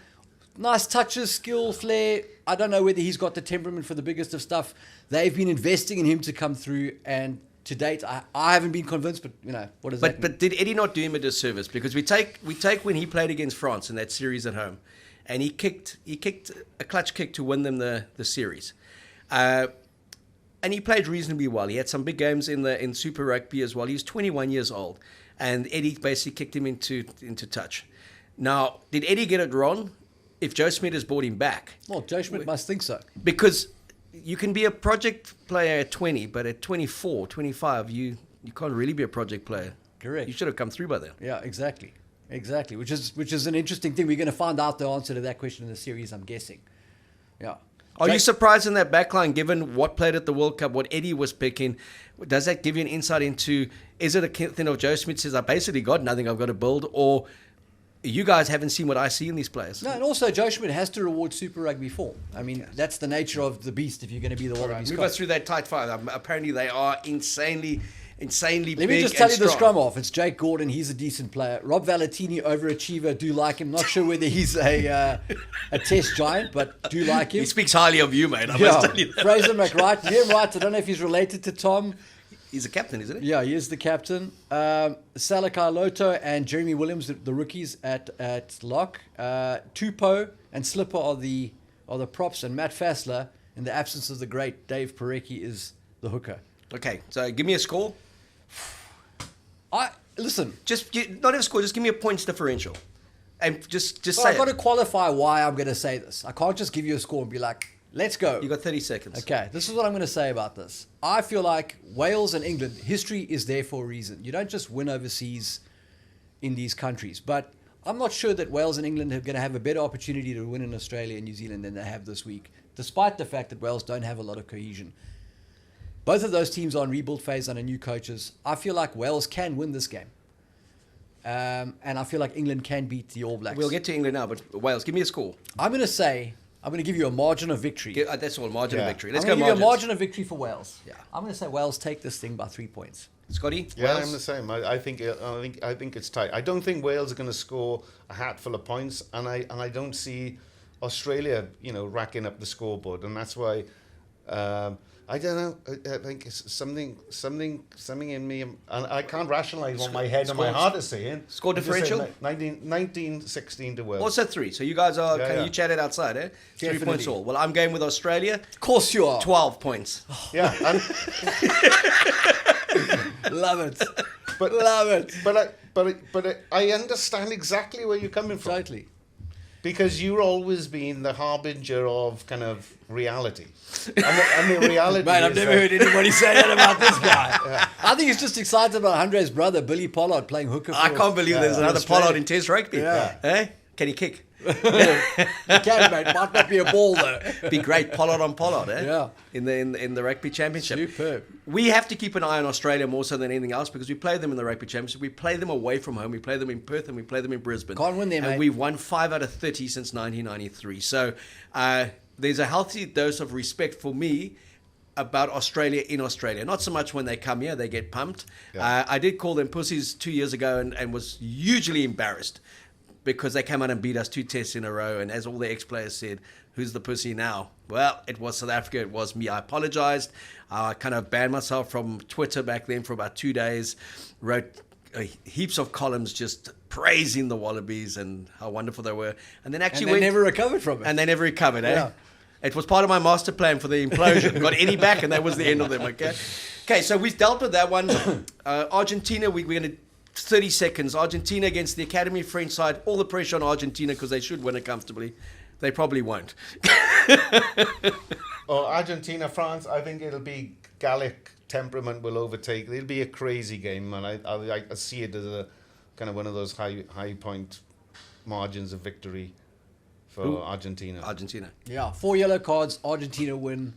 Nice touches, skill, flair. I don't know whether he's got the temperament for the biggest of stuff. They've been investing in him to come through, and to date, I haven't been convinced, but, you know, what does that mean? But did Eddie not do him a disservice? Because we take when he played against France in that series at home, and he kicked a clutch kick to win them the series, and he played reasonably well. He had some big games in Super Rugby as well. He was 21 years old, and Eddie basically kicked him into touch. Now, did Eddie get it wrong? If Joe Schmidt has brought him back, Well, Joe Schmidt must think so. because you can be a project player at 20, but at 24, 25, you can't really be a project player. Correct. You should have come through by then. Yeah, exactly. Which is an interesting thing. We're going to find out the answer to that question in the series, I'm guessing. Yeah. Are you surprised in that backline, given what played at the World Cup, what Eddie was picking? Does that give you an insight into, is it a thing of Joe Schmidt says, I basically got nothing, I've got to build, or you guys haven't seen what I see in these players? No, and also Joe Schmidt has to reward Super Rugby form. I mean, that's the nature of the beast if you're going to be the Wallabies. Move us through that tight five. Apparently they are insanely big. Let me just tell you the strong. scrum off. It's Jake Gordon. He's a decent player. Rob Valentini, overachiever. Do like him. Not sure whether he's a test giant, but do like him. He speaks highly of you, mate. I must tell you that. Fraser McWright. Liam Wright. I don't know if he's related to Tom. He's a captain, isn't he? Yeah, he is the captain. Salakai Loto and Jeremy Williams, the rookies at lock. Tupou and Slipper are the props, and Matt Fassler, in the absence of the great Dave Parecki, is the hooker. Okay, so give me a score. Listen. Not a score, just give me a points differential. And just Well, say I've got to it. qualify why I'm going to say this. I can't just give you a score and be like, let's go. You got 30 seconds. Okay, this is what I'm going to say about this. I feel like Wales and England, history is there for a reason. You don't just win overseas in these countries. But I'm not sure that Wales and England are going to have a better opportunity to win in Australia and New Zealand than they have this week, despite the fact that Wales don't have a lot of cohesion. Both of those teams are in rebuild phase under new coaches. I feel like Wales can win this game. And I feel like England can beat the All Blacks. We'll get to England now, but Wales, give me a score. I'm going to give you a margin of victory. That's all, margin of victory. Let's I'm go going to give you a margins. margin of victory for Wales. Yeah. I'm going to say Wales take this thing by 3 points. Scotty? Yeah, Wales? I'm the same. I think it's tight. I don't think Wales are going to score a hatful of points, and I don't see Australia, racking up the scoreboard, and that's why. I don't know. I think it's something in me, and I can't rationalise what my head and my heart is saying. Score I'm just saying differential? 19-16 to Wales. Also 3. So you guys are, Yeah. you chatted outside, eh? 3 Definitely. points all. Well, I'm going with Australia. Of course you are. 12 points. Yeah, and, Love it. but Love it. but I understand exactly where you're coming from. Totally. Because you've always been the harbinger of kind of reality. And the reality Mate, I've is never that- heard anybody say that about this guy. I think he's just excited about Andre's brother, Billy Pollard, playing hooker. I can't believe there's another Australia. Pollard in Test Rugby. Yeah. Eh? Can he kick? He can, mate. Might not be a ball, though. Be great Pollard on Pollard, eh? Yeah. In the Rugby Championship. Superb. We have to keep an eye on Australia more so than anything else because we play them in the Rugby Championship. We play them away from home. We play them in Perth and we play them in Brisbane. Can't win there, and mate. we've won 5 out of 30 since 1993. So there's a healthy dose of respect for me about Australia in Australia. Not so much when they come here, they get pumped. Yeah. I did call them pussies 2 years ago and was hugely embarrassed because they came out and beat us 2 tests in a row. And as all the ex-players said, who's the pussy now? Well, it was South Africa. It was me. I apologized. I kind of banned myself from Twitter back then for about 2 days. Wrote heaps of columns just praising the Wallabies and how wonderful they were. And then actually And they never recovered from it. And they never recovered, eh? Yeah. It was part of my master plan for the implosion. Got Eddie back and that was the end of them, okay? Okay, so we've dealt with that one. Argentina, we're going to 30 seconds. Argentina against the Academy French side. All the pressure on Argentina because they should win it comfortably. They probably won't. Argentina, France, I think it'll be Gallic temperament will overtake. It'll be a crazy game, and I see it as a kind of one of those high point margins of victory for Argentina. Argentina. Yeah, 4 yellow cards. Argentina win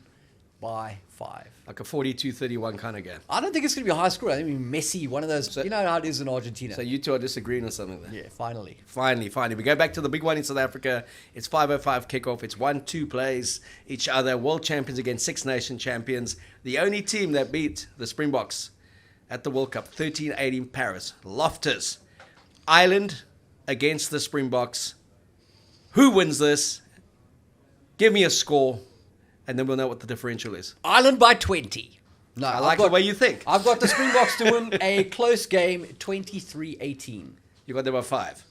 by 5. Like a 42-31 kind of game. I don't think it's going to be a high score. I think it'll be messy. One of those. You know how it is in Argentina. So you two are disagreeing or something there? Yeah, finally. Finally. We go back to the big one in South Africa. It's 5:05 kickoff. It's 1-2 plays each other. World champions against Six Nation champions. The only team that beat the Springboks at the World Cup, 13-8 in Paris. Loftus. Ireland against the Springboks. Who wins this? Give me a score, and then we'll know what the differential is. Ireland by 20. No, I like the way you think. I've got the Springboks to win a close game, 23-18. You got them by 5.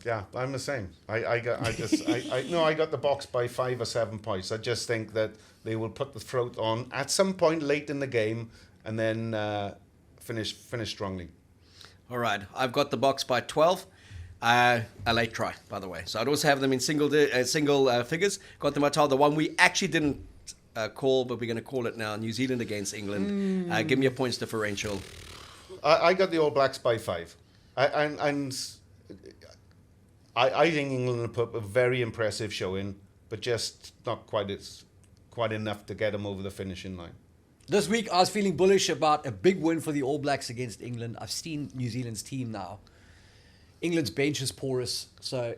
Yeah, I'm the same. I got the Boks by 5 or 7 points. I just think that they will put the throat on at some point late in the game and then finish strongly. All right, I've got the Boks by 12. A late try, by the way. So I'd also have them in single figures. Got them by 12. The one we actually didn't call, but we're going to call it now. New Zealand against England. Give me a points differential. I got the All Blacks by 5. And I think England will put a very impressive showing, but just not quite enough to get them over the finishing line. This week, I was feeling bullish about a big win for the All Blacks against England. I've seen New Zealand's team now. England's bench is porous, so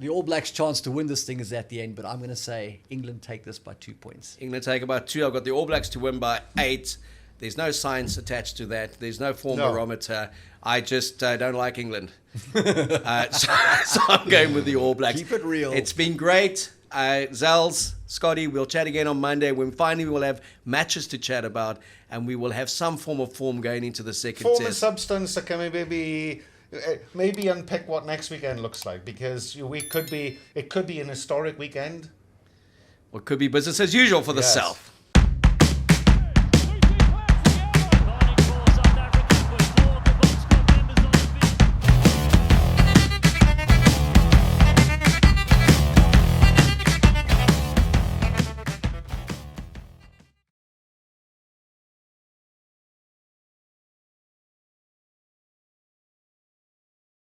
the All Blacks' chance to win this thing is at the end, but I'm going to say England take this by 2 points. England take about 2. I've got the All Blacks to win by 8. There's no science attached to that. There's no form barometer. I just don't like England. So I'm going with the All Blacks. Keep it real. It's been great. Zels, Scotty, we'll chat again on Monday when finally we'll have matches to chat about and we will have some form of form going into the second Form test. and substance that can maybe unpick what next weekend looks like, because it could be an historic weekend. Or it could be business as usual for the Yes. South.